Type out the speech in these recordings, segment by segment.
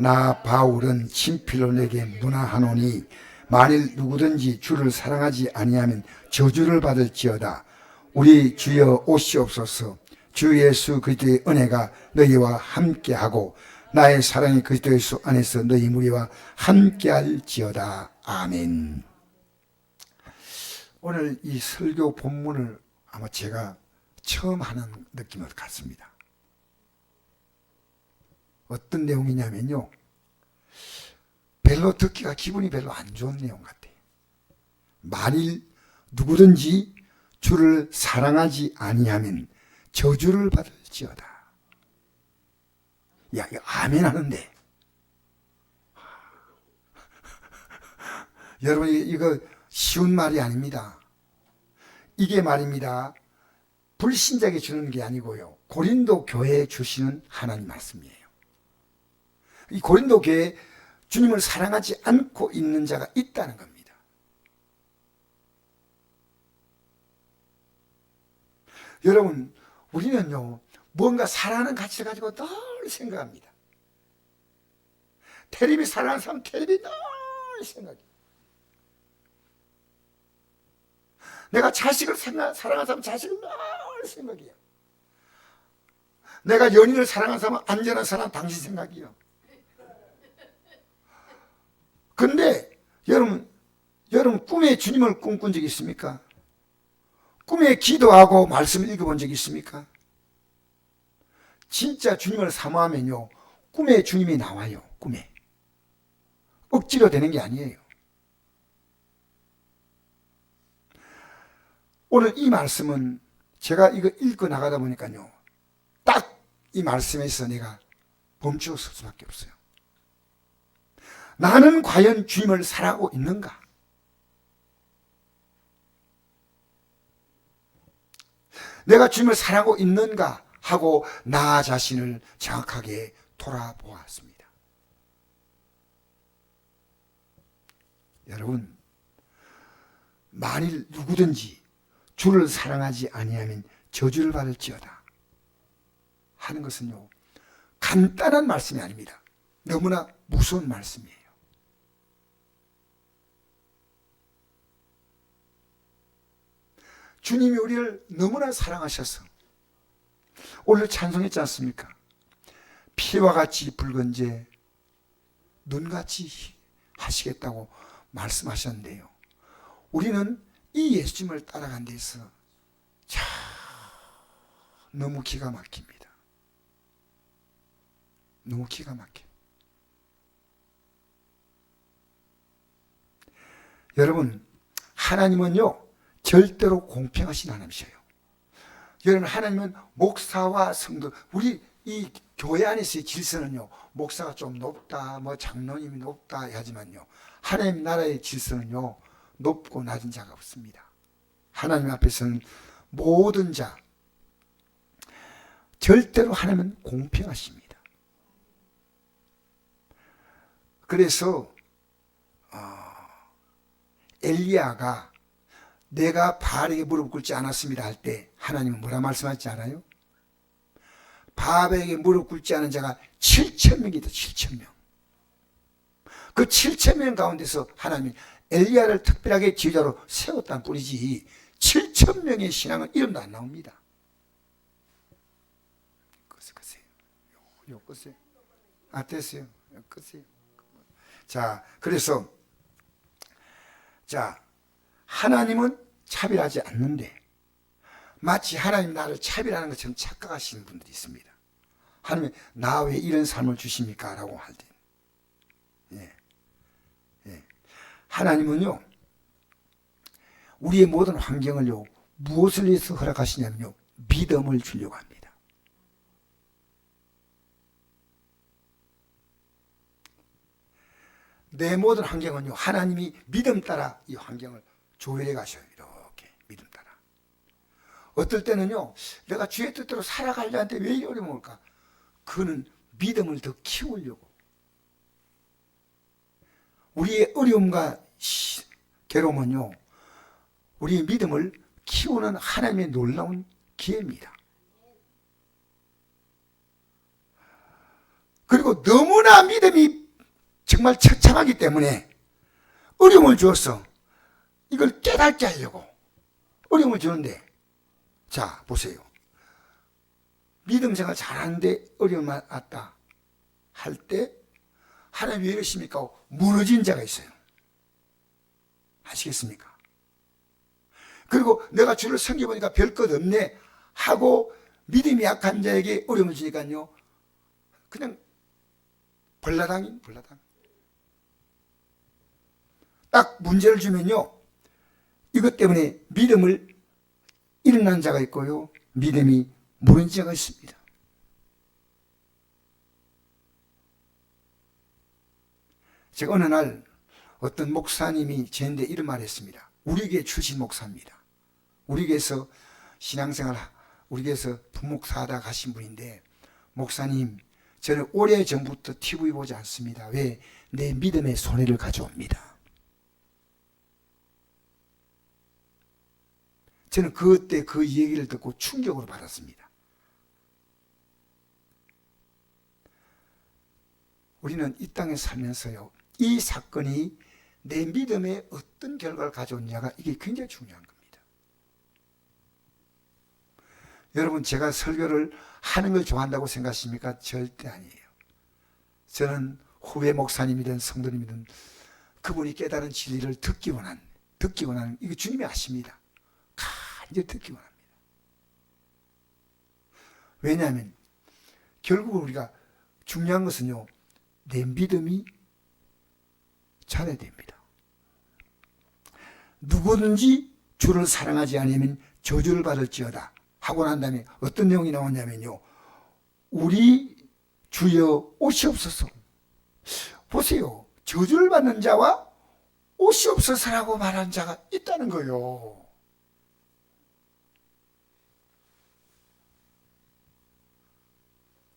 나 바울은 친필로 내게 문화하노니 만일 누구든지 주를 사랑하지 아니하면 저주를 받을지어다. 우리 주여 오시옵소서. 주 예수 그리스도의 은혜가 너희와 함께하고 나의 사랑이 그리스도 예수 안에서 너희 무리와 함께할지어다. 아멘. 오늘 이 설교 본문을 아마 제가 처음 하는 느낌을 갖습니다. 어떤 내용이냐면요, 별로 듣기가 기분이 별로 안 좋은 내용 같아요. 만일 누구든지 주를 사랑하지 아니하면 저주를 받을지어다. 야, 이거 아멘 하는데 여러분, 이거 쉬운 말이 아닙니다. 이게 말입니다, 불신자에게 주는 게 아니고요, 고린도 교회에 주시는 하나님 말씀이에요. 이 고린도 교회에 주님을 사랑하지 않고 있는 자가 있다는 겁니다. 여러분, 우리는요, 뭔가 사랑하는 가치를 가지고 늘 생각합니다. 텔레비 사랑하는 사람 텔레비 늘 생각해요. 내가 자식을 사랑하는 사람 자식을 늘 생각해요. 내가 연인을 사랑하는 사람은 안전한 사람 당신 생각이요. 근데 여러분 꿈에 주님을 꿈꾼 적이 있습니까? 꿈에 기도하고 말씀을 읽어본 적이 있습니까? 진짜 주님을 사모하면요, 꿈에 주님이 나와요. 꿈에. 억지로 되는 게 아니에요. 오늘 이 말씀은 제가 이거 읽고 나가다 보니까요, 딱 이 말씀에서 내가 멈추어 설 수밖에 없어요. 나는 과연 주님을 사랑하고 있는가? 내가 주님을 사랑하고 있는가 하고 나 자신을 정확하게 돌아보았습니다. 여러분, 만일 누구든지 주를 사랑하지 아니하면 저주를 받을지어다 하는 것은요, 간단한 말씀이 아닙니다. 너무나 무서운 말씀이에요. 주님이 우리를 너무나 사랑하셔서 오늘 찬송했지 않습니까? 피와 같이 붉은 재 눈같이 하시겠다고 말씀하셨는데요, 우리는 이 예수님을 따라간 데서 참 너무 기가 막힙니다. 너무 기가 막혀요. 여러분, 하나님은요, 절대로 공평하신 하나님이셔요. 여러분, 하나님은 목사와 성도, 우리 이 교회 안에서의 질서는요, 목사가 좀 높다, 뭐 장로님이 높다 하지만요, 하나님 나라의 질서는요, 높고 낮은 자가 없습니다. 하나님 앞에서는 모든 자, 절대로 하나님은 공평하십니다. 그래서 엘리야가 내가 바알에게 무릎 꿇지 않았습니다 할 때 하나님은 뭐라 말씀하지 않아요? 바알에게 무릎 꿇지 않은 자가 7,000명이다. 7,000명. 그 7,000명 가운데서 하나님이 엘리야를 특별하게 지휘자로 세웠다는 뿐이지 7,000명의 신앙은 이름도 안 나옵니다. 끄세요. 됐어요. 끄세요. 자, 그래서 하나님은 차별하지 않는데 마치 하나님 나를 차별하는 것처럼 착각하시는 분들이 있습니다. 하나님, 나 왜 이런 삶을 주십니까? 라고 할 때, 하나님은요, 우리의 모든 환경을요, 무엇을 위해서 허락하시냐면요, 믿음을 주려고 합니다. 내 모든 환경은요, 하나님이 믿음 따라 이 환경을 조율해 가셔요. 이렇게 믿음 따라. 어떨 때는요, 내가 주의 뜻대로 살아가려는데 왜 이리 어려움을 올까? 그거는 믿음을 더 키우려고. 우리의 어려움과 괴로움은요, 우리의 믿음을 키우는 하나님의 놀라운 기회입니다. 그리고 너무나 믿음이 정말 처참하기 때문에 어려움을 주어서 이걸 깨닫게 하려고 어려움을 주는데, 자 보세요. 믿음 생활 잘하는데 어려움 왔다 할 때 하나님 왜 이러십니까? 무너진 자가 있어요. 아시겠습니까? 그리고 내가 주를 섬겨보니까 별 것 없네 하고 믿음이 약한 자에게 어려움을 주니까요, 그냥 벌라당인 벌라당. 딱 문제를 주면요, 이것 때문에 믿음을 잃는 자가 있고요, 믿음이 무너진 자가 있습니다. 제가 어느 날 어떤 목사님이 저한테 이런 말을 했습니다. 우리 교회 출신 목사입니다. 우리 교회에서 신앙생활, 우리 교회에서 부목사 하다 가신 분인데, 목사님, 저는 오래전부터 TV 보지 않습니다. 왜? 내 믿음의 손해를 가져옵니다. 저는 그때 그 얘기를 듣고 충격으로 받았습니다. 우리는 이 땅에 살면서요, 이 사건이 내 믿음에 어떤 결과를 가져오느냐가 이게 굉장히 중요한 겁니다. 여러분, 제가 설교를 하는 걸 좋아한다고 생각하십니까? 절대 아니에요. 저는 후배 목사님이든 성도님이든 그분이 깨달은 진리를 듣기 원하는, 이거 주님이 아십니다. 간절히 듣기 원합니다. 왜냐하면 결국 우리가 중요한 것은요, 내 믿음이 잘해야 됩니다. 누구든지 주를 사랑하지 않으면 저주를 받을지어다 하고 난 다음에 어떤 내용이 나오냐면요, 우리 주여 오시옵소서. 보세요, 저주를 받는 자와 오시옵소서라고 말한 자가 있다는 거예요.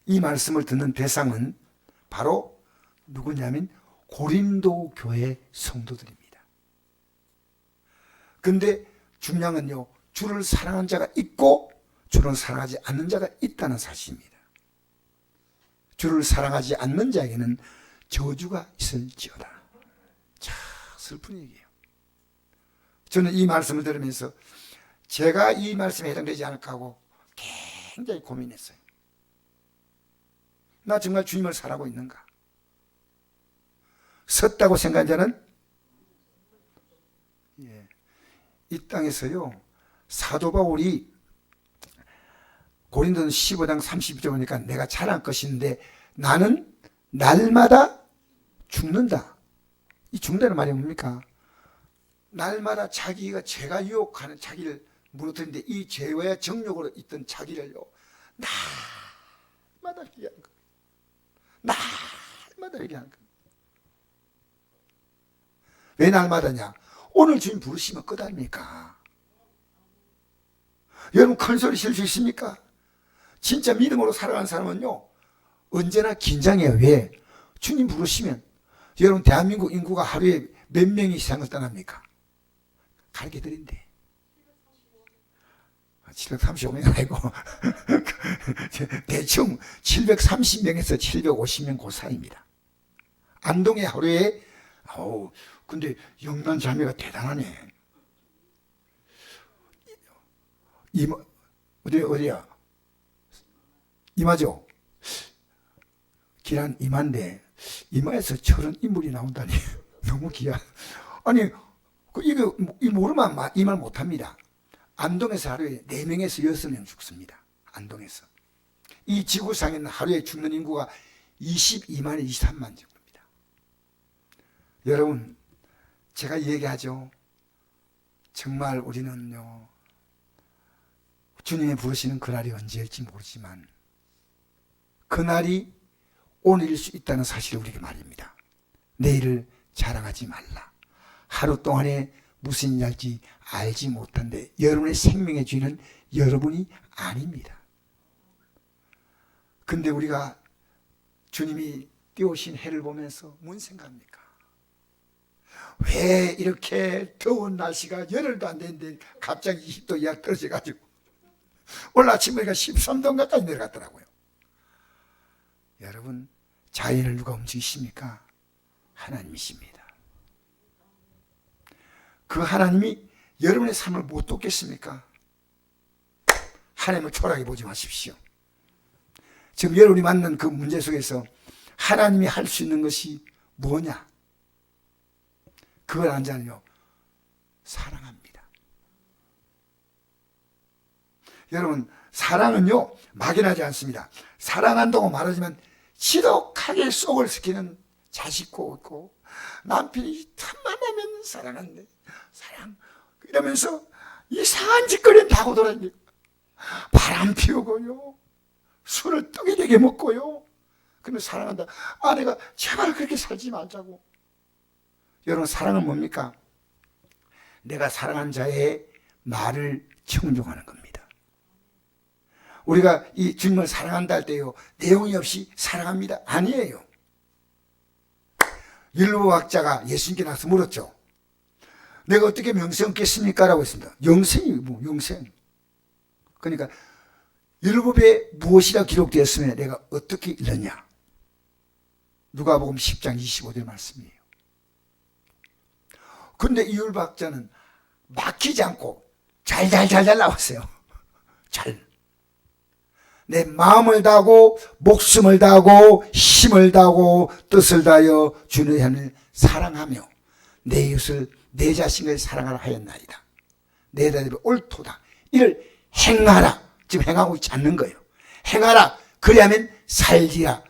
이 말씀을 듣는 대상은 바로 누구냐면 고린도 교회 성도들입니다. 근데 중요한 건요, 주를 사랑하는 자가 있고 주를 사랑하지 않는 자가 있다는 사실입니다. 주를 사랑하지 않는 자에게는 저주가 있을지어다. 참 슬픈 얘기예요. 저는 이 말씀을 들으면서 제가 이 말씀에 해당되지 않을까 하고 굉장히 고민했어요. 나 정말 주님을 사랑하고 있는가? 섰다고 생각한 자는, 이 땅에서요, 사도 바울이 고린도전 15장 30절 보니까 내가 잘할 것인데 나는 날마다 죽는다. 이 죽는다는 말이 뭡니까? 날마다 자기가 죄가 유혹하는 자기를 무너뜨리는데 이 죄와 정욕으로 있던 자기를요, 날마다 얘기하는 거예요. 날마다 얘기하는 거예요. 왜 날마다냐? 오늘 주님 부르시면 끝 아닙니까? 여러분, 큰 소리 칠 수 있습니까? 진짜 믿음으로 살아가는 사람은요, 언제나 긴장해요. 왜? 주님 부르시면. 여러분, 대한민국 인구가 하루에 몇 명이 세상을 떠납니까? 가르쳐 드린대. 735명 아니고 대충 730명에서 750명 그 사이입니다. 안동에 하루에, 근데 영남 자매가 대단하네. 어디야? 이마죠? 길한 이마인데 이마에서 저런 인물이 나온다니 너무 귀한. 아니, 이거 모르면 이 말 못합니다. 안동에서 하루에 4명에서 6명 죽습니다. 안동에서. 이 지구상에는 하루에 죽는 인구가 22만, 23만 정도입니다. 여러분, 제가 얘기하죠. 정말 우리는요, 주님이 부르시는 그날이 언제일지 모르지만 그날이 오늘일 수 있다는 사실을 우리에게 말입니다. 내일을 자랑하지 말라. 하루 동안에 무슨 일이 날지 알지 못한데 여러분의 생명의 주인은 여러분이 아닙니다. 근데 우리가 주님이 띄우신 해를 보면서 뭔 생각합니까? 왜 이렇게 더운 날씨가 열흘도 안 됐는데 갑자기 20도 이하 떨어져가지고 오늘 아침에 13도 가까이 내려갔더라고요. 여러분, 자연을 누가 움직이십니까? 하나님이십니다. 그 하나님이 여러분의 삶을 못 돕겠습니까? 하나님을 초라하게 보지 마십시오. 지금 여러분이 만난 그 문제 속에서 하나님이 할 수 있는 것이 뭐냐? 그걸 안자는요, 사랑합니다. 여러분, 사랑은요 막연하지 않습니다. 사랑한다고 말하지만 지독하게 속을 썩이는 자식고 있고, 남편이 틈만 나면 사랑한대, 사랑 이러면서 이상한 짓거리는 다 하고 돌아다니고, 바람 피우고요, 술을 떡이 되게 먹고요. 근데 사랑한다. 아내가 제발 그렇게 살지 말자고. 여러분, 사랑은 뭡니까? 내가 사랑한 자의 말을 청종하는 겁니다. 우리가 이 주님을 사랑한다 할 때요, 내용이 없이 사랑합니다 아니에요. 율법학자가 예수님께 나서 물었죠. 내가 어떻게 명세 얻겠습니까? 라고 했습니다. 영생이 뭐 영생. 그러니까 율법에 무엇이라 기록되었으면 내가 어떻게 읽느냐. 누가복음 10장 25절 말씀이에요. 그런데 이 율법학자는 막히지 않고 잘 나왔어요. 잘. 내 마음을 다하고 목숨을 다하고 힘을 다하고 뜻을 다하여 주의 하나님을 사랑하며 내 이웃을 내 자신을 사랑하라 하였나이다. 내 대답이 옳도다. 이를 행하라. 지금 행하고 있지 않는 거예요. 행하라. 그리하면 살리라.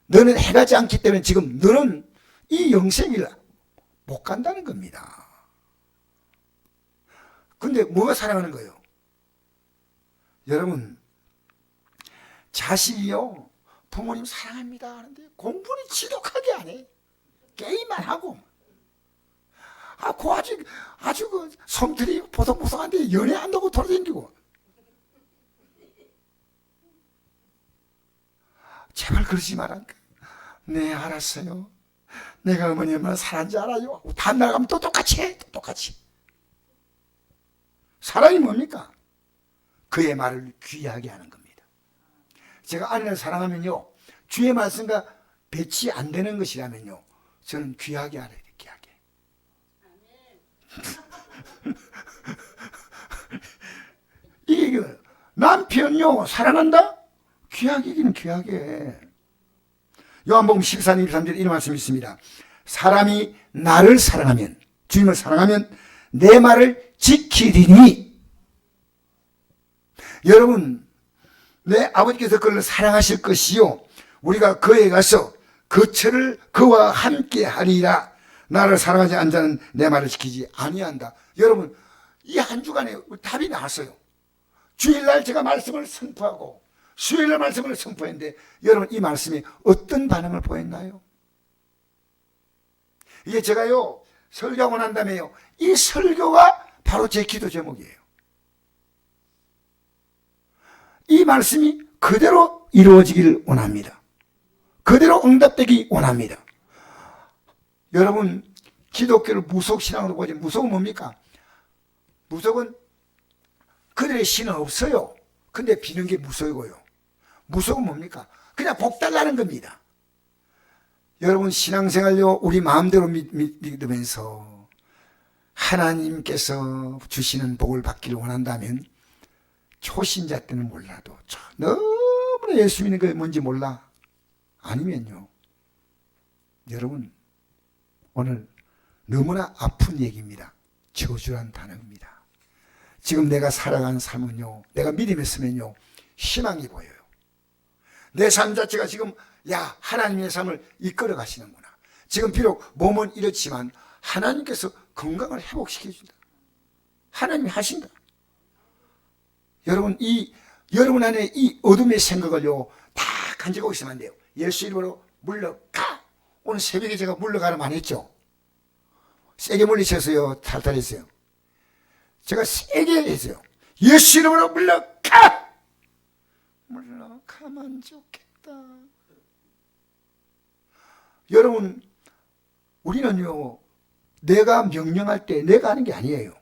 너는 행하지 않기 때문에 지금 너는 이 영생을 못 간다는 겁니다. 근데 뭐가 사랑하는 거예요? 여러분, 자식이요, 부모님 사랑합니다 하는데 공부는 지독하게 안 해. 게임만 하고. 아주 그 솜털이 보송보송한데 연애한다고 돌아다니고. 제발 그러지 마라. 네, 알았어요. 내가 어머니 얼마나 사랑한지 알아요. 다음날 가면 또 똑같이 해. 또 똑같이. 사랑이 뭡니까? 그의 말을 귀하게 하는 겁니다. 제가 아내를 사랑하면요, 주의 말씀과 배치 안 되는 것이라면요, 저는 귀하게 알아야 돼. 귀하게. 이게 남편요 사랑한다? 귀하게기는 귀하게. 요한복음 14장 23절에 이런 말씀이 있습니다. 사람이 나를 사랑하면, 주님을 사랑하면 내 말을 지키리니. 여러분, 내 아버지께서 그를 사랑하실 것이요, 우리가 그에 가서 그와 함께 하리라. 나를 사랑하지 않는 자는 내 말을 지키지 아니한다. 여러분, 이 한 주간에 답이 나왔어요. 주일날 제가 말씀을 선포하고 수요일날 말씀을 선포했는데, 여러분 이 말씀이 어떤 반응을 보였나요? 이게 제가요 설교하고 난 다음에요, 이 설교가 바로 제 기도 제목이에요. 이 말씀이 그대로 이루어지기를 원합니다. 그대로 응답되기 원합니다. 여러분, 기독교를 무속신앙으로 보지. 무속은 뭡니까? 무속은 그들의 신은 없어요. 근데 비는 게 무속이고요. 무속은 뭡니까? 그냥 복 달라는 겁니다. 여러분, 신앙생활요, 우리 마음대로 믿으면서 하나님께서 주시는 복을 받기를 원한다면, 초신자 때는 몰라도 너무나 예수 믿는 게 뭔지 몰라. 아니면요, 여러분, 오늘 너무나 아픈 얘기입니다. 저주란 단어입니다. 지금 내가 살아가는 삶은요, 내가 믿음했으면요, 희망이 보여요. 내 삶 자체가 지금, 야, 하나님의 삶을 이끌어 가시는구나. 지금 비록 몸은 이렇지만 하나님께서 건강을 회복시켜준다. 하나님이 하신다. 여러분, 여러분 안에 이 어둠의 생각을요, 다 간직하고 있으면 안 돼요. 예수 이름으로 물러가. 오늘 새벽에 제가 물러가라고 안 했죠. 세게 물리쳐서요, 탈탈했어요. 제가 세게 했어요. 예수 이름으로 물러가. 물러가면 좋겠다. 여러분, 우리는요, 내가 명령할 때 내가 하는 게 아니에요.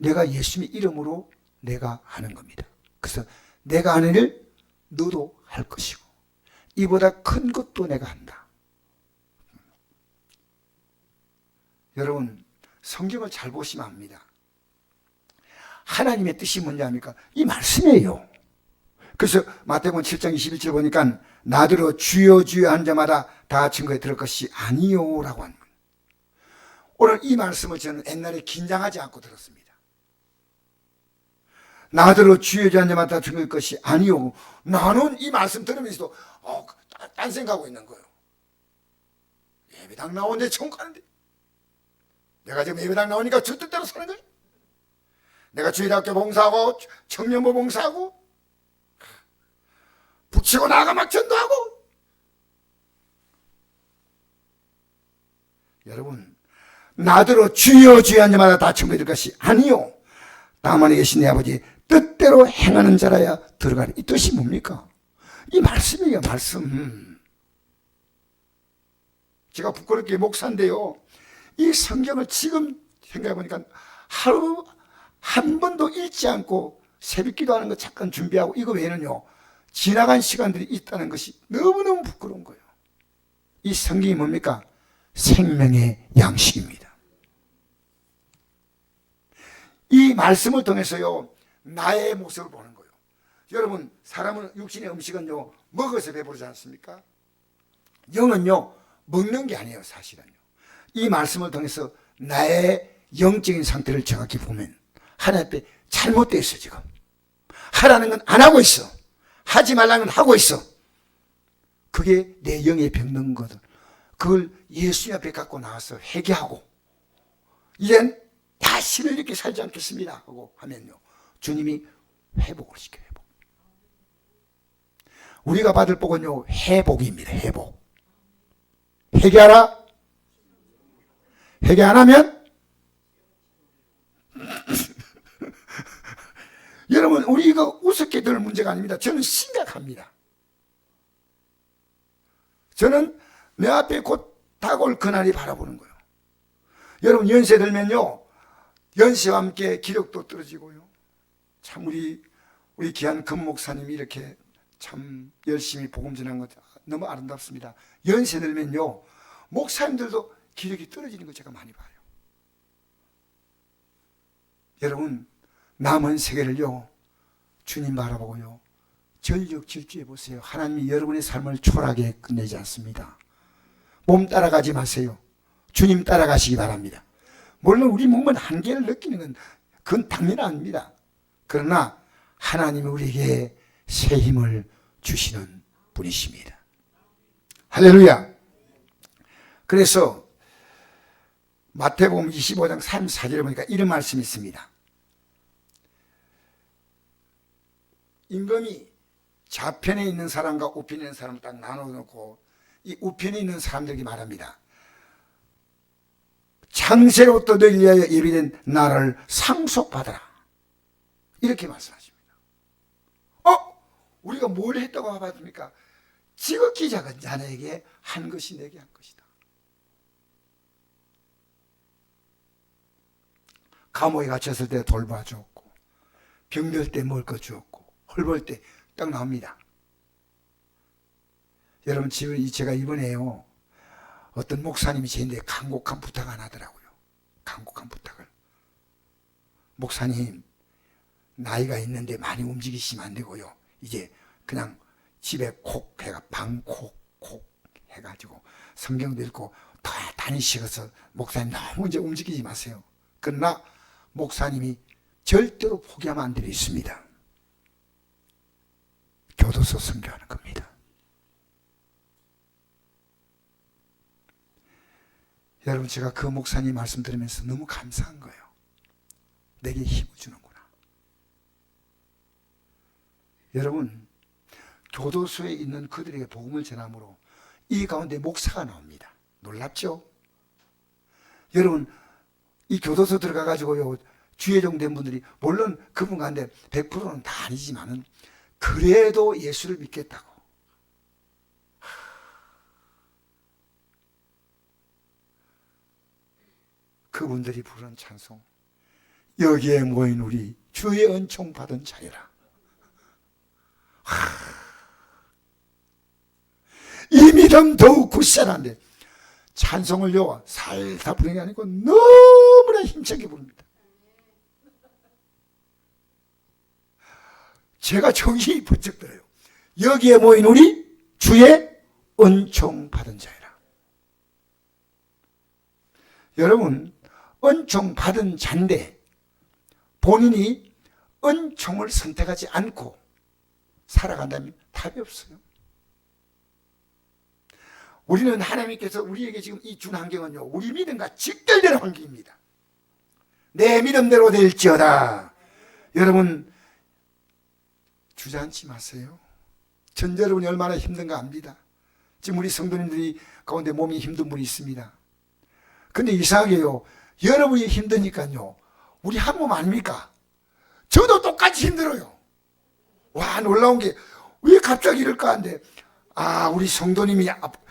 내가 예수님의 이름으로 내가 하는 겁니다. 그래서 내가 하는 일 너도 할 것이고, 이보다 큰 것도 내가 한다. 여러분, 성경을 잘 보시면 압니다. 하나님의 뜻이 뭔지 압니까? 이 말씀이에요. 그래서 마태복음 7장 21절 보니까 나더러 주여 주여 한 자마다 다 증거에 들을 것이 아니요 라고 하는 거예요. 오늘 이 말씀을 저는 옛날에 긴장하지 않고 들었습니다. 나더러 주여 주여 한 자마다 다 증거일 것이 아니요. 나는 이 말씀 들으면서도 딴 생각하고 있는 거예요. 예배당 나오는데 천국 가는데 내가 지금 예배당 나오니까 주 뜻대로 사는 거예요. 내가 주일학교 봉사하고 청년부 봉사하고 북치고 나가 막 전도하고. 여러분, 나더러 주여 주여 한 자마다 다 천국에 들 것이 아니요 다만 계신 내 아버지 뜻대로 행하는 자라야 들어가는. 이 뜻이 뭡니까? 이 말씀이에요. 말씀. 제가 부끄럽게 목사인데요, 이 성경을 지금 생각해보니까 하루 한 번도 읽지 않고 새벽 기도하는 거 잠깐 준비하고 이거 외에는요 지나간 시간들이 있다는 것이 너무너무 부끄러운 거예요. 이 성경이 뭡니까? 생명의 양식입니다. 이 말씀을 통해서요 나의 모습을 보는 거예요. 여러분, 사람은 육신의 음식은요 먹어서 배부르지 않습니까? 영은요 먹는 게 아니에요. 사실은요 이 말씀을 통해서 나의 영적인 상태를 정확히 보면 하나님 앞에 잘못되어 있어. 지금 하라는 건 안 하고 있어. 하지 말라는 건 하고 있어. 그게 내 영에 병든 거든. 그걸 예수님 앞에 갖고 나와서 회개하고 이젠 다시는 이렇게 살지 않겠습니다 하고 하면요 주님이 회복을 시켜요. 회복. 우리가 받을 복은요 회복입니다. 회복. 회개하라. 회개 안 하면 여러분, 우리가 우습게 들 문제가 아닙니다. 저는 심각합니다. 저는 내 앞에 곧 다가올 그날이 바라보는 거예요. 여러분, 연세 들면요 연세와 함께 기력도 떨어지고요. 참 우리 귀한 금 목사님이 이렇게 참 열심히 복음 전한 것 너무 아름답습니다. 연세 들면요 목사님들도 기력이 떨어지는 거 제가 많이 봐요. 여러분, 남은 세계를요 주님 바라보고요 전력 질주해 보세요. 하나님이 여러분의 삶을 초라하게 끝내지 않습니다. 몸 따라가지 마세요. 주님 따라가시기 바랍니다. 물론 우리 몸은 한계를 느끼는 건 그건 당연합니다. 그러나 하나님이 우리에게 새 힘을 주시는 분이십니다. 할렐루야. 그래서 마태복음 25장 34절에 보니까 이런 말씀이 있습니다. 임금이 좌편에 있는 사람과 우편에 있는 사람을 딱 나눠놓고 이 우편에 있는 사람들에게 말합니다. 창세로부터 너희를 위하여 예비된 나라를 상속받아라. 이렇게 말씀하십니다. 우리가 뭘 했다고 받습니까? 지극히 작은 자네에게 한 것이 내게 한 것이다. 감옥에 갇혔을 때 돌봐주었고 병들 때 먹을 거 주었고 헐벌 때 딱 나옵니다. 여러분, 제가 이번에요 어떤 목사님이 저한테 간곡한 부탁 안 하더라고요. 간곡한 부탁을. 목사님, 나이가 있는데 많이 움직이시면 안 되고요. 이제 그냥 집에 콕 해가 방콕 콕 해가지고 성경도 읽고 다 다니시고서 목사님 너무 이제 움직이지 마세요. 그러나 목사님이 절대로 포기하면 안 되는 게 있습니다. 교도소 선교하는 겁니다. 여러분, 제가 그 목사님 말씀 들으면서 너무 감사한 거예요. 내게 힘을 주는구나. 여러분, 교도소에 있는 그들에게 복음을 전함으로 이 가운데 목사가 나옵니다. 놀랍죠? 여러분, 이 교도소 들어가가지고요 주의종 된 분들이 물론 그분 가운데 100%는 다 아니지만은 그래도 예수를 믿겠다고 그분들이 부르는 찬송, 여기에 모인 우리 주의 은총 받은 자여라. 믿음 더욱 굳세란데 찬송을요 살다 부르는 게 아니고 너무나 힘차게 부릅니다. 제가 정신이 번쩍 들어요. 여기에 모인 우리 주의 은총 받은 자이라. 여러분, 은총 받은 자인데 본인이 은총을 선택하지 않고 살아간다면 답이 없어요. 우리는 하나님께서 우리에게 지금 이 준 환경은요, 우리 믿음과 직결되는 환경입니다. 내 믿음대로 될지어다. 여러분, 주저앉지 마세요. 전 여러분이 얼마나 힘든가 압니다. 지금 우리 성도님들이 가운데 몸이 힘든 분이 있습니다. 근데 이상하게요, 여러분이 힘드니까요, 우리 한 몸 아닙니까? 저도 똑같이 힘들어요. 와, 놀라운 게 왜 갑자기 이럴까 한데, 아, 우리 성도님이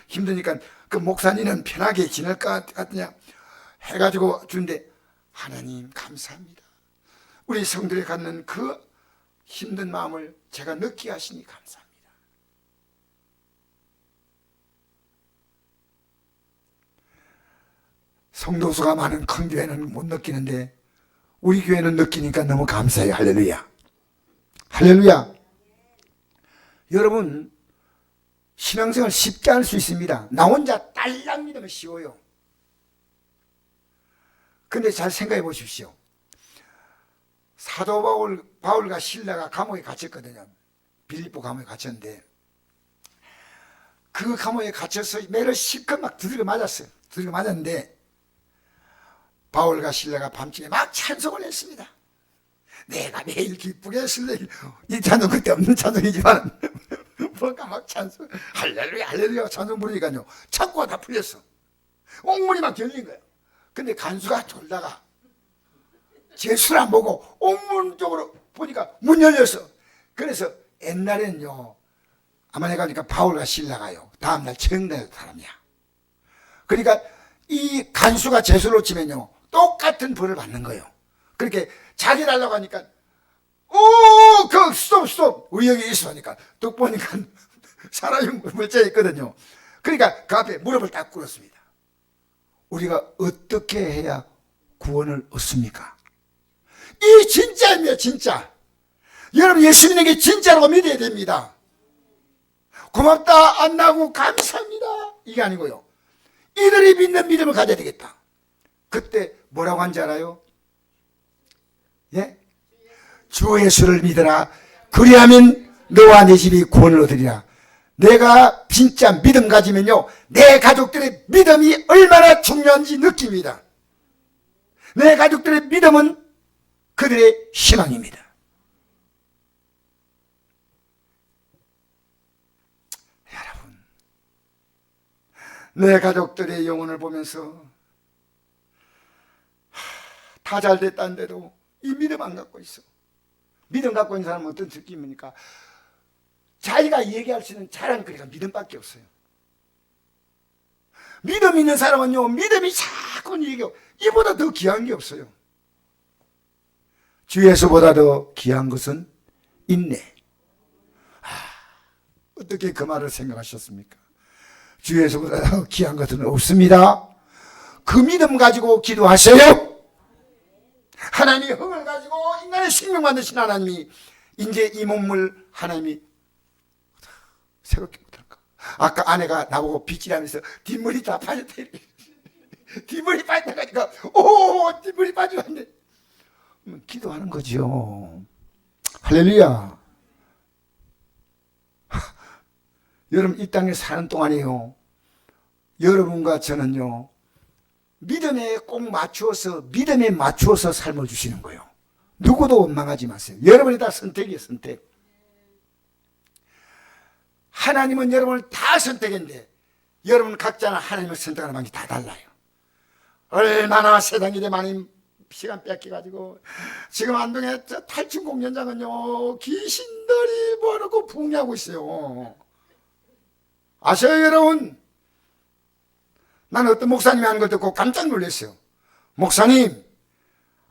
힘드니까 그 목사님은 편하게 지낼까 같냐 해가지고 주는데, 하나님 감사합니다. 우리 성도에 갖는 그 힘든 마음을 제가 느끼게 하시니 감사합니다. 성도수가 많은 큰 교회는 못 느끼는데 우리 교회는 느끼니까 너무 감사해요. 할렐루야. 할렐루야. 여러분, 신앙생활 쉽게 할 수 있습니다. 나 혼자 딸랑 믿으면 쉬워요. 근데 잘 생각해 보십시오. 사도 바울과 실라가 감옥에 갇혔거든요. 빌립보 감옥에 갇혔는데 그 감옥에 갇혀서 매를 실컷 막 두들겨 맞았어요. 두들겨 맞았는데 바울과 실라가 밤중에 막 찬송을 했습니다. 내가 매일 기쁘게 했을래. 이 찬송 그때 없는 찬송이지만 뭔가 막 찬송, 할렐루야 할렐루야 찬송 부르니까요 창고가 다 풀렸어. 옥문이 막 열린 거예요. 근데 간수가 돌다가 제 술 안 보고 옥문 쪽으로 보니까 문 열렸어. 그래서 옛날에는요, 아마 내가 그러니까 바울과 실라가요 다음날 처형된 사람이야. 그러니까 이 간수가 제수로 치면요 똑같은 벌을 받는 거예요. 그렇게 자기 달라고 하니까 그 스톱 의욕이 있어 하니까 뚝 보니까 사람이 멀쩡해 있거든요. 그러니까 그 앞에 무릎을 딱 꿇었습니다. 우리가 어떻게 해야 구원을 얻습니까? 이 진짜입니다. 진짜. 여러분, 예수 믿는 게 진짜라고 믿어야 됩니다. 고맙다 안 나고 감사합니다 이게 아니고요, 이들이 믿는 믿음을 가져야 되겠다. 그때 뭐라고 한지 알아요? 예? 주 예수를 믿어라. 그리하면 너와 내 집이 구원을 얻으리라. 내가 진짜 믿음 가지면요 내 가족들의 믿음이 얼마나 중요한지 느낍니다. 내 가족들의 믿음은 그들의 희망입니다. 여러분, 내 가족들의 영혼을 보면서 다 잘 됐다는데도 이 믿음 안 갖고 있어. 믿음 갖고 있는 사람은 어떤 느낌입니까? 자기가 얘기할 수 있는 자랑거리가 믿음밖에 없어요. 믿음 있는 사람은요 믿음이 자꾸 얘기하고 이보다 더 귀한 게 없어요. 주 예수보다 더 귀한 것은 있네. 어떻게 그 말을 생각하셨습니까? 주 예수보다 더 귀한 것은 없습니다. 그 믿음 가지고 기도하세요. 하나님이 흥을 가지고 인간의 생명 만드신 하나님이 이제 이 몸을 하나님이 새롭게 못할까? 아까 아내가 나보고 빗질하면서 뒷머리 다 빠졌다 이렇게. 뒷머리 빠졌다니까 오 뒷머리 빠졌는데 기도하는 거죠. 할렐루야. 여러분, 이 땅에 사는 동안에요 여러분과 저는요 믿음에 꼭 맞추어서 믿음에 맞추어서 삶을 주시는 거예요. 누구도 원망하지 마세요. 여러분이 다 선택이에요. 선택. 하나님은 여러분을 다 선택했는데 여러분 각자는 하나님을 선택하는 방식이 다 달라요. 얼마나 세상에 많이 시간 뺏겨가지고 지금 안동에 탈출 공연장은요 귀신들이 뭐라고 붕괴하고 있어요. 아셔요 여러분? 나는 어떤 목사님이 하는 걸 듣고 깜짝 놀랐어요. 목사님,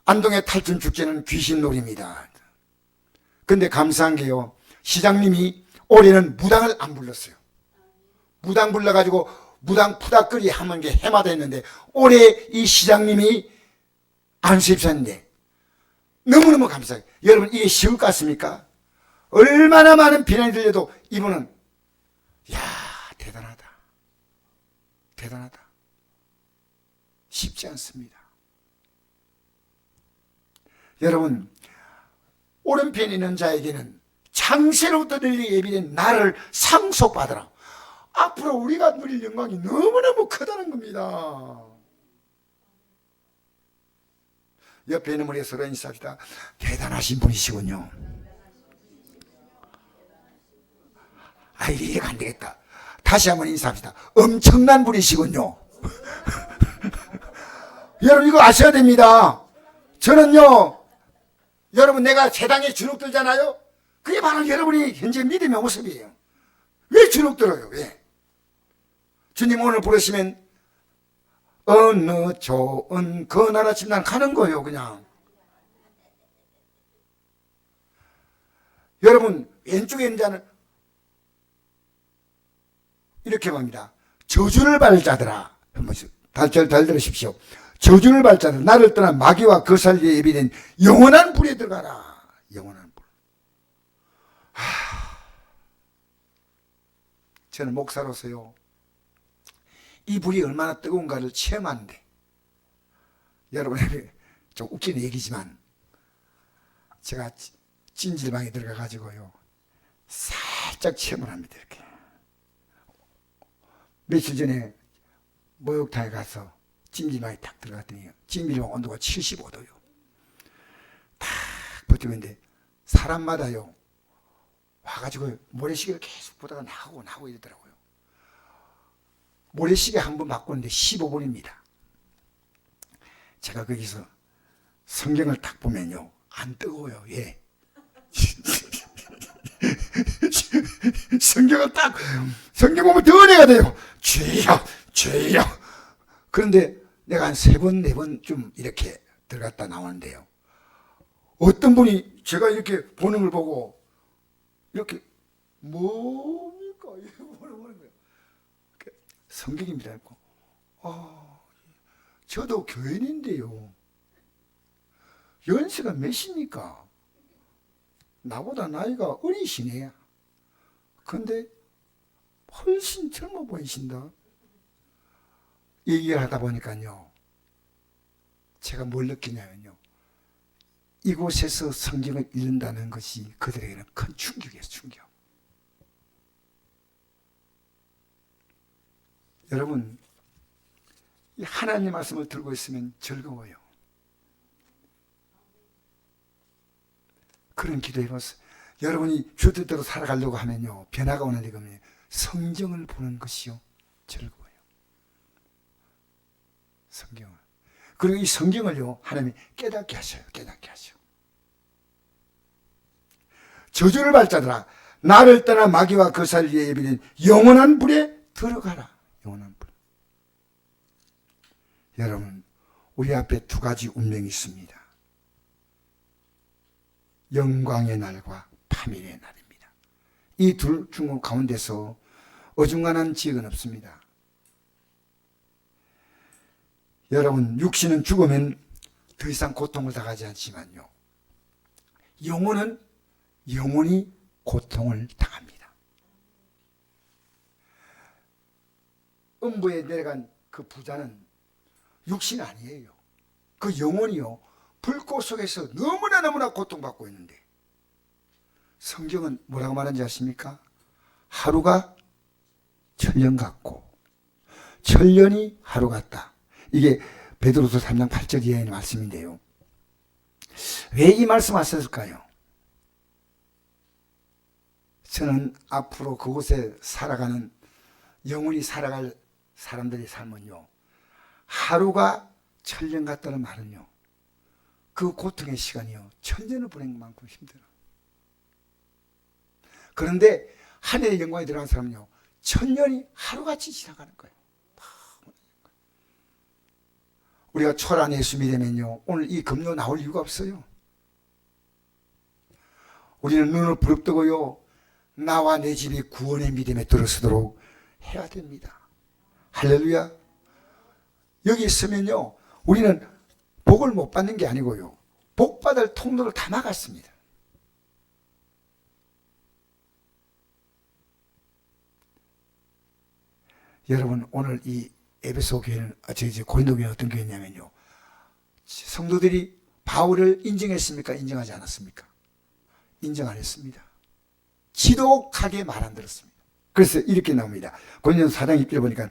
안동의 탈출 축제는 귀신놀이입니다. 근데 감사한 게요 시장님이 올해는 무당을 안 불렀어요. 무당 불러가지고 무당 푸닥거리 하는 게 해마다 했는데 올해 이 시장님이 안수입사인데 너무너무 감사해요. 여러분 이게 쉬울 것 같습니까? 얼마나 많은 비난이 들려도 이분은 야 대단하다. 대단하다. 쉽지 않습니다. 여러분 오른편에 있는 자에게는 창세로부터 널리 예비된 나를 상속받으라. 앞으로 우리가 누릴 영광이 너무너무 크다는 겁니다. 옆에 있는 우리 서로 인사합시다. 대단하신 분이시군요. 이해가 안 되겠다. 다시 한번 인사합시다. 엄청난 분이시군요. 여러분 이거 아셔야 됩니다. 저는요 여러분 내가 세상에 주눅 들잖아요. 그게 바로 여러분이 현재 믿음의 모습이에요. 왜 주눅 들어요? 왜? 주님 오늘 부르시면 어느 좋은 그 나라집 난 가는 거예요. 그냥 여러분 왼쪽에 있는 자는 이렇게 봅니다. 저주를 발자들아 한번 잘 들으십시오. 저주를 발자들아 나를 떠난 마귀와 그 살리에 예비된 영원한 불에 들어가라. 영원한 불. 저는 목사로서요 이 불이 얼마나 뜨거운가를 체험하는데 여러분에게 좀 웃기는 얘기지만 제가 찜질방에 들어가 가지고요 살짝 체험을 합니다. 이렇게 며칠 전에 목욕탕에 가서 찜질방에 딱 들어갔더니 찜질방 온도가 75도요 딱 버티는데 사람마다요 와가지고 모래시계를 계속 보다가 나오고 이러더라고요. 모래시계 한 번 바꾸는데 15분입니다. 제가 거기서 성경을 딱 보면요 안 뜨거워요. 예. 성경 보면 더 은혜가 돼요. 주여. 그런데 내가 한 3번, 4번 좀 이렇게 들어갔다 나오는데요. 어떤 분이 제가 이렇게 보는 걸 보고 이렇게 뭡니까? 이렇게 보는 거예요. 성경입니다. 저도 교인인데요. 연세가 몇입니까? 나보다 나이가 어리시네요. 근데 훨씬 젊어 보이신다. 얘기를 하다 보니까요. 제가 뭘 느끼냐면요. 이곳에서 성경을 읽는다는 것이 그들에게는 큰 충격이에요. 충격. 여러분 이 하나님의 말씀을 들고 있으면 즐거워요. 그런 기도해봤어요. 여러분이 주 뜻대로 살아가려고 하면요 변화가 오는 이거면 성경을 보는 것이요 즐거워요. 성경을. 그리고 이 성경을요 하나님이 깨닫게 하셔요. 깨닫게 하셔. 저주를 발자들아 나를 떠나 마귀와 그 살리에 예비된 영원한 불에 들어가라. 영원한 불. 여러분 우리 앞에 2가지 운명이 있습니다. 영광의 날과 파멸의 날입니다. 이 둘 중 가운데서 어중간한 지역은 없습니다. 여러분 육신은 죽으면 더 이상 고통을 당하지 않지만요 영혼은 영원히 고통을 당합니다. 음부에 내려간 그 부자는 육신 아니에요. 그 영혼이요 불꽃 속에서 너무나 고통받고 있는데 성경은 뭐라고 말하는지 아십니까? 하루가 천년 같고 천년이 하루 같다. 이게 베드로서 3장 8절 이하의 말씀인데요. 왜 이 말씀 하셨을까요? 저는 앞으로 그곳에 살아가는 영원히 살아갈 사람들의 삶은요 하루가 천년 같다는 말은요 그 고통의 시간이요 천년을 보낸 만큼 힘들어요. 그런데 하늘의 영광에 들어간 사람은요 천년이 하루같이 지나가는 거예요. 우리가 초라한 예수 믿으면요 오늘 이 금요 나올 이유가 없어요. 우리는 눈을 부릅뜨고요 나와 내 집이 구원의 믿음에 들어서도록 해야 됩니다. 할렐루야. 여기 있으면요, 우리는 복을 못 받는 게 아니고요, 복 받을 통로를 다 막았습니다. 여러분, 오늘 이 에베소 교회는, 고린도 교회는 어떤 교회냐면요, 성도들이 바울을 인정했습니까? 인정하지 않았습니까? 인정 안 했습니다. 지독하게 말 안 들었습니다. 그래서 이렇게 나옵니다. 고린도서 4장 6절 보니까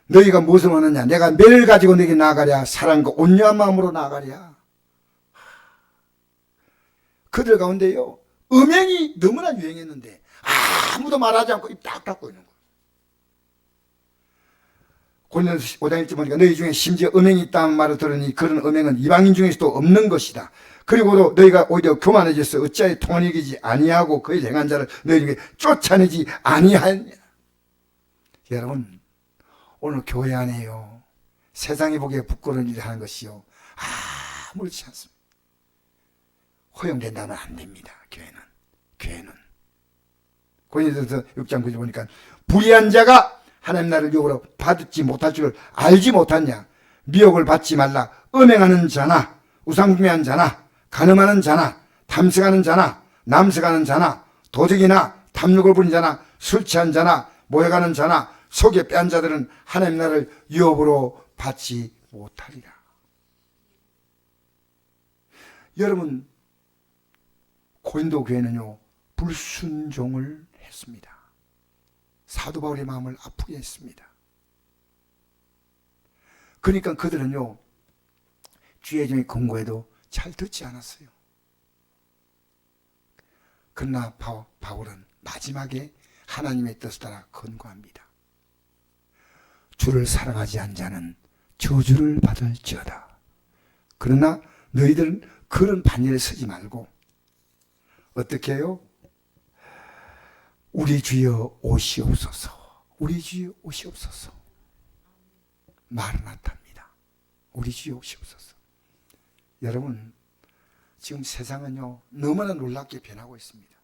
너희가 무엇을 원하냐? 내가 매를 가지고 너에게 나아가랴? 사랑과 온유한 마음으로 나아가랴? 그들 가운데요, 음행이 너무나 유행했는데 아무도 말하지 않고 입 딱 닫고 있는 거예요. 고린도서 5장 1절 보니까 너희 중에 심지어 음행이 있다는 말을 들으니 그런 음행은 이방인 중에서도 없는 것이다. 그리고도 너희가 오히려 교만해져서 어찌하여 통을 이기지 아니하고 그의 행한 자를 너희 중에 쫓아내지 아니하냐. 여러분, 오늘 교회 안에요, 세상이 보기에 부끄러운 일을 하는 것이요, 아무렇지 않습니다. 허용된다면 안 됩니다. 교회는 고린도서 6장 9절 보니까 불의한 자가 하나님 나라를 유혹으로 받지 못할 줄을 알지 못하냐. 미혹을 받지 말라. 음행하는 자나 우상숭배하는 자나 간음하는 자나 탐색하는 자나 남색하는 자나 도적이나 탐욕을 부린 자나 술 취한 자나 모욕하는 자나 속에 빼앗은 자들은 하나님 나라를 유업으로 받지 못하리라. 여러분, 고린도 교회는요, 불순종을 했습니다. 사도 바울의 마음을 아프게 했습니다. 그러니까 그들은요, 주의 종이 권고해도 잘 듣지 않았어요. 그러나 바울은 마지막에 하나님의 뜻을 따라 권고합니다. 주를 사랑하지 않는 자는 저주를 받을지어다. 그러나 너희들은 그런 반열에 서지 말고 어떻게 해요? 우리 주여 오시옵소서. 우리 주여 오시옵소서. 마르나타입니다. 우리 주여 오시옵소서. 여러분, 지금 세상은요, 너무나 놀랍게 변하고 있습니다.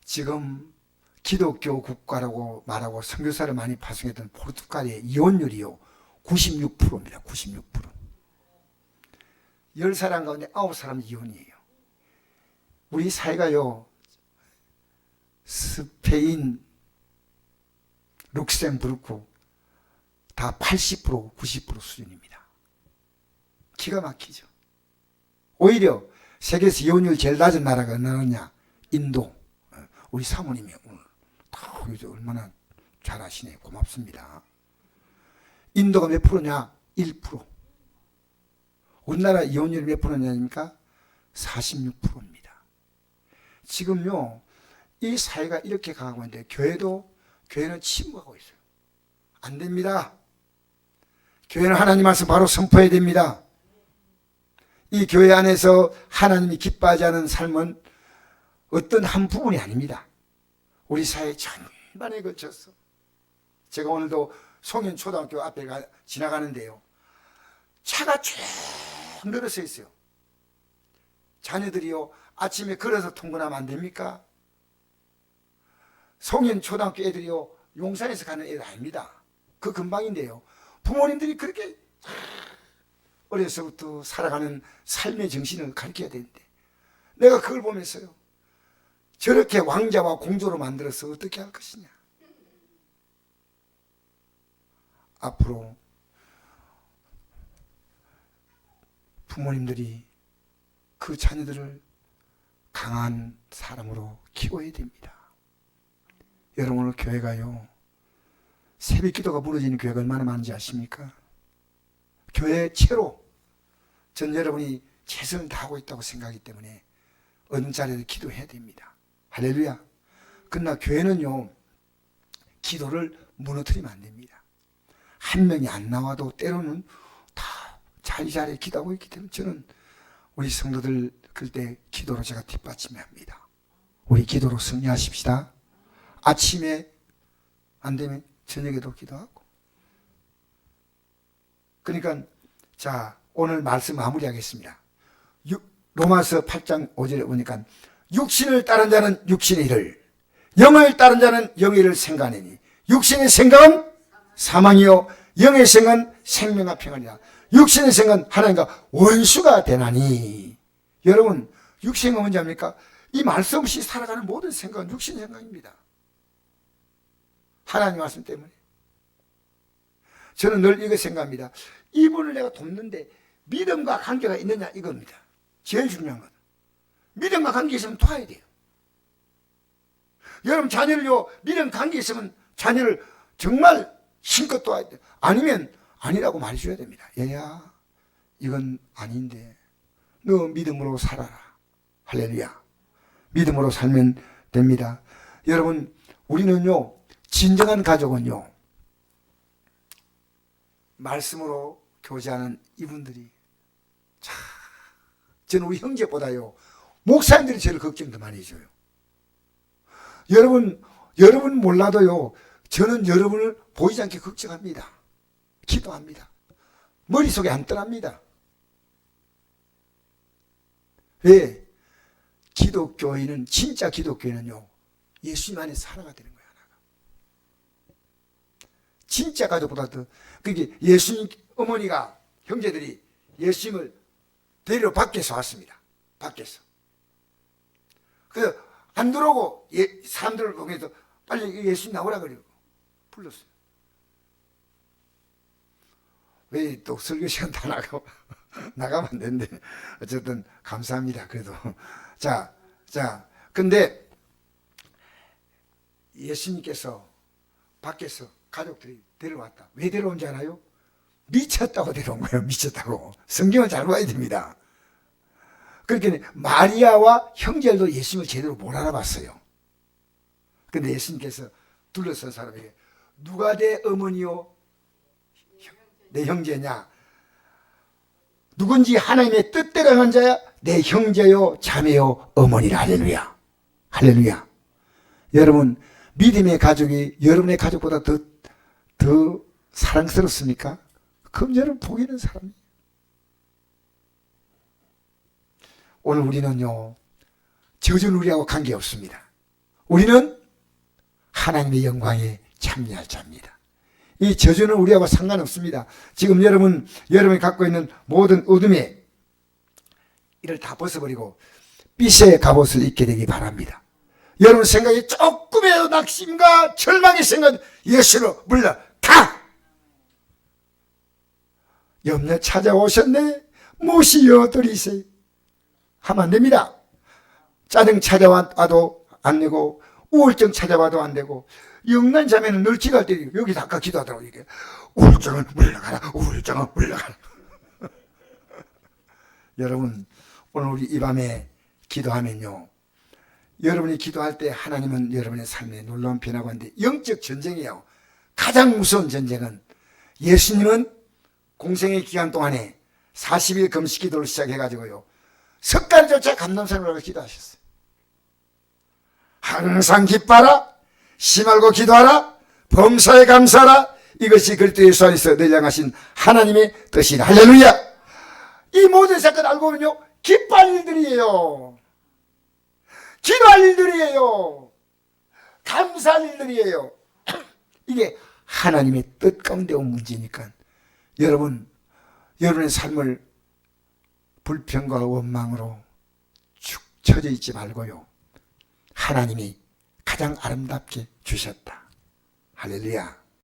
지금 기독교 국가라고 말하고 선교사를 많이 파송했던 포르투갈의 이혼율이요, 96%입니다. 96%. 10사람 가운데 9사람 이혼이에요. 우리 사회가요, 스페인, 룩셈부르크 다 80%, 90% 수준입니다. 기가 막히죠. 오히려 세계에서 이혼율 제일 낮은 나라가 어느 나라냐? 인도. 우리 사모님이 오늘 다 얼마나 잘하시네. 고맙습니다. 인도가 몇 프로냐? 1%. 우리나라 이혼율이 몇 프로냐니까 46%입니다. 지금요, 이 사회가 이렇게 가고 있는데 교회는 침묵하고 있어요. 안 됩니다. 교회는 하나님 말씀 바로 선포해야 됩니다. 이 교회 안에서 하나님이 기뻐하지 않은 삶은 어떤 한 부분이 아닙니다. 우리 사회 전반에 걸쳐서. 제가 오늘도 송현초등학교 앞에 지나가는데요, 차가 쭉 늘어서 있어요. 자녀들이요, 아침에 걸어서 통근하면 안 됩니까? 송현초등학교 애들이요, 용산에서 가는 애들 아닙니다. 그 근방인데요, 부모님들이 그렇게 어려서부터 살아가는 삶의 정신을 가르쳐야 되는데, 내가 그걸 보면서요, 저렇게 왕자와 공주로 만들어서 어떻게 할 것이냐. 앞으로 부모님들이 그 자녀들을 강한 사람으로 키워야 됩니다. 여러분, 오늘 교회가요, 새벽 기도가 무너지는 교회가 얼마나 많은지 아십니까? 교회 채로 전 여러분이 최선을 다하고 있다고 생각하기 때문에 어느 자리에도 기도해야 됩니다. 할렐루야. 그러나 교회는요, 기도를 무너뜨리면 안 됩니다. 한 명이 안 나와도 때로는 다 자리자리에 기도하고 있기 때문에 저는 우리 성도들 그때 기도로 제가 뒷받침합니다. 우리 기도로 승리하십시다. 아침에 안 되면 저녁에도 기도하고. 그러니까 자, 오늘 말씀 마무리하겠습니다. 로마서 8장 5절에 보니까 육신을 따른 자는 육신의 일을, 영을 따른 자는 영예를 생각하니 육신의 생각은 사망이요 영의 생각은 생명과 평안이라. 육신의 생각은 하나님과 원수가 되나니. 여러분, 육신이 뭔지 압니까? 이 말씀 없이 살아가는 모든 생각은 육신 생각입니다. 하나님 말씀 때문에. 저는 늘 이거 생각합니다. 이분을 내가 돕는데 믿음과 관계가 있느냐 이겁니다. 제일 중요한 건 믿음과 관계 있으면 도와야 돼요. 여러분 자녀를요 믿음 관계 있으면 자녀를 정말 힘껏 도와야 돼요. 아니면 아니라고 말해줘야 됩니다. 얘야 이건 아닌데 너 믿음으로 살아라. 할렐루야. 믿음으로 살면 됩니다. 여러분 우리는요 진정한 가족은요 말씀으로 교제하는 이분들이 참 저는 우리 형제보다요 목사님들이 제일 걱정 더 많이 해줘요. 여러분 몰라도요 저는 여러분을 보이지 않게 걱정합니다. 기도합니다. 머릿속에 안 떠납니다. 왜? 기독교인은 진짜 기독교인은요 예수님 안에 살아가 되는 거예요. 하나가. 진짜 가족보다 더 그게 예수님 어머니가 형제들이 예수님을 데리러 밖에서 왔습니다. 밖에서. 그래서 안 들어오고 사람들을 보면서 빨리 예수님 나오라 그러고 불렀어요. 왜 또 설교 시간 다 나가면 안 되는데 어쨌든 감사합니다. 그래도 자 근데 예수님께서 밖에서 가족들이 데려왔다. 왜 데려온 줄 알아요? 미쳤다고 데려온 거예요. 미쳤다고. 성경을 잘 봐야 됩니다. 그러니까 마리아와 형제들도 예수님을 제대로 못 알아봤어요. 근데 예수님께서 둘러선 사람에게 누가 내 어머니요 내 형제냐, 누군지 하나님의 뜻대로 행한 자야 내 형제요 자매요 어머니라. 할렐루야. 할렐루야. 여러분 믿음의 가족이 여러분의 가족보다 더 사랑스럽습니까? 그럼 여러분 복 있는 사람이에요. 오늘 우리는요 젖은 우리하고 관계없습니다. 우리는 하나님의 영광에 참여할 자입니다. 이 저주는 우리하고 상관없습니다. 지금 여러분이 갖고 있는 모든 어둠에 이를 다 벗어버리고 빛의 갑옷을 입게 되기 바랍니다. 여러분 생각이 조금의 낙심과 절망의 생각 예수로 물러가. 염려 찾아오셨네 무시여 드리세요 하면 안 됩니다. 짜증 찾아와도 안 되고 우울증 찾아와도 안 되고 영난 자매는 늘 기도할 때 여기서 아까 기도하더라고. 이게 우울증은 물러가라 우울증은 물러가라. 여러분 오늘 우리 이 밤에 기도하면요 여러분이 기도할 때 하나님은 여러분의 삶에 놀라운 변화가 있는데 영적 전쟁이에요. 가장 무서운 전쟁은 예수님은 공생의 기간 동안에 40일 금식 기도를 시작해가지고요 석 달조차 감람산으로 기도하셨어요. 항상 기뻐하라 심알고 기도하라 범사에 감사하라 이것이 그리스도 예수 안에서 늘 향하신 하나님의 뜻이다. 할렐루야. 이 모든 사건 알고 보면요 기뻐할 일들이에요. 기도할 일들이에요. 감사할 일들이에요. 이게 하나님의 뜻 가운데 온 문제니까 여러분의 삶을 불평과 원망으로 축 처져 있지 말고요 하나님이 가장 아름답게 주셨다. 할렐루야.